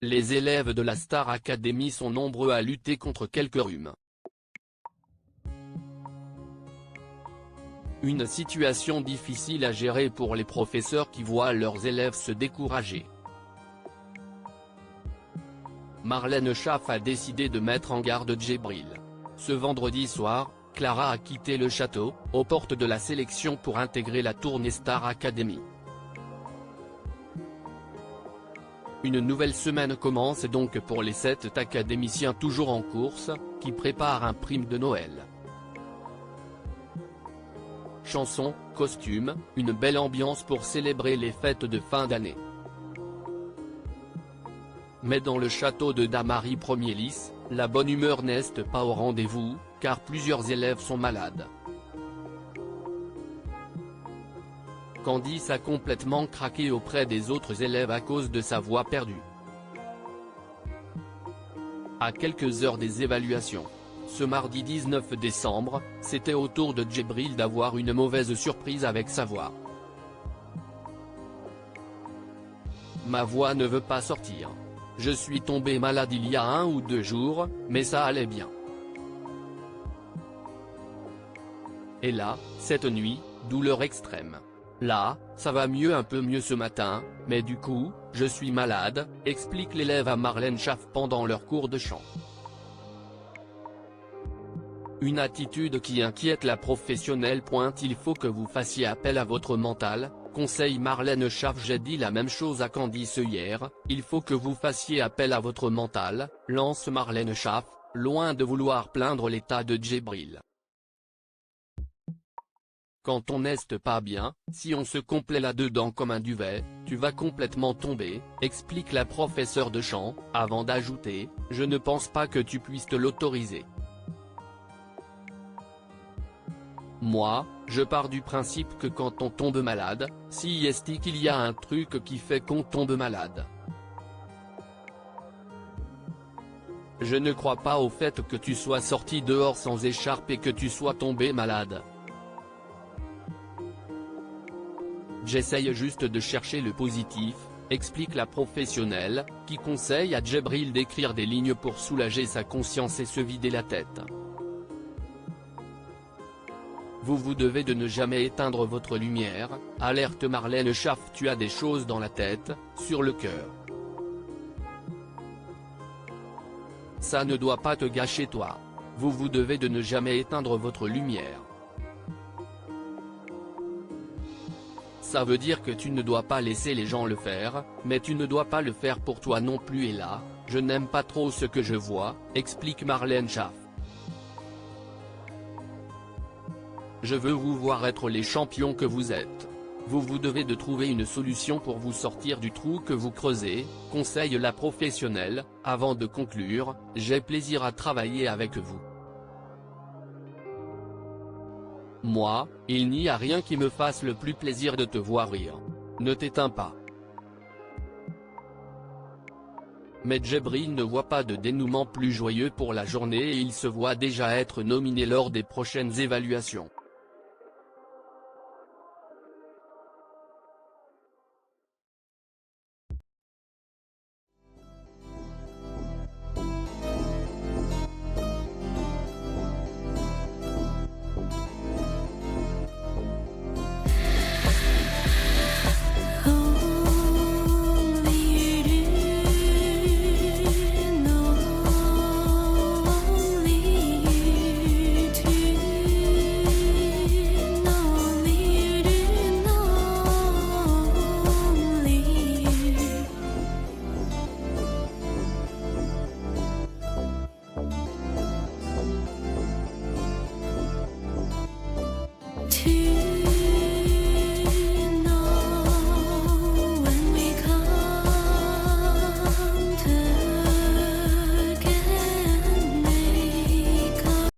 Les élèves de la Star Academy sont nombreux à lutter contre quelques rhumes. Une situation difficile à gérer pour les professeurs qui voient leurs élèves se décourager. Marlène Schaff a décidé de mettre en garde Djibril. Ce vendredi soir, Clara a quitté le château, aux portes de la sélection pour intégrer la tournée Star Academy. Une nouvelle semaine commence donc pour les 7 académiciens toujours en course, qui préparent un prime de Noël. Chansons, costumes, une belle ambiance pour célébrer les fêtes de fin d'année. Mais dans le château de Damary Premier Lys, la bonne humeur n'est pas au rendez-vous, car plusieurs élèves sont malades. Candice a complètement craqué auprès des autres élèves à cause de sa voix perdue. À quelques heures des évaluations, ce mardi 19 décembre, c'était au tour de Djibril d'avoir une mauvaise surprise avec sa voix. Ma voix ne veut pas sortir. Je suis tombé malade il y a 1 ou 2 jours, mais ça allait bien. Et là, cette nuit, douleur extrême. Là, ça va mieux, un peu mieux ce matin, mais du coup, je suis malade, explique l'élève à Marlène Schaff pendant leur cours de chant. Une attitude qui inquiète la professionnelle. Il faut que vous fassiez appel à votre mental, conseille Marlène Schaff. J'ai dit la même chose à Candice hier, il faut que vous fassiez appel à votre mental, lance Marlène Schaff, loin de vouloir plaindre l'état de Djibril. Quand on n'est pas bien, si on se complaît là-dedans comme un duvet, tu vas complètement tomber, explique la professeure de chant, avant d'ajouter, je ne pense pas que tu puisses te l'autoriser. Moi, je pars du principe que quand on tombe malade, si est-il qu'il y a un truc qui fait qu'on tombe malade. Je ne crois pas au fait que tu sois sorti dehors sans écharpe et que tu sois tombé malade. J'essaye juste de chercher le positif, explique la professionnelle, qui conseille à Djibril d'écrire des lignes pour soulager sa conscience et se vider la tête. Vous devez de ne jamais éteindre votre lumière, alerte Marlène Schaff. Tu as des choses dans la tête, sur le cœur. Ça ne doit pas te gâcher toi. Vous devez de ne jamais éteindre votre lumière. Ça veut dire que tu ne dois pas laisser les gens le faire, mais tu ne dois pas le faire pour toi non plus. Et là, je n'aime pas trop ce que je vois, explique Marlène Schaff. Je veux vous voir être les champions que vous êtes. Vous devez de trouver une solution pour vous sortir du trou que vous creusez, conseille la professionnelle, avant de conclure, j'ai plaisir à travailler avec vous. Moi, il n'y a rien qui me fasse le plus plaisir de te voir rire. Ne t'éteins pas. Mais Djibril ne voit pas de dénouement plus joyeux pour la journée et il se voit déjà être nominé lors des prochaines évaluations.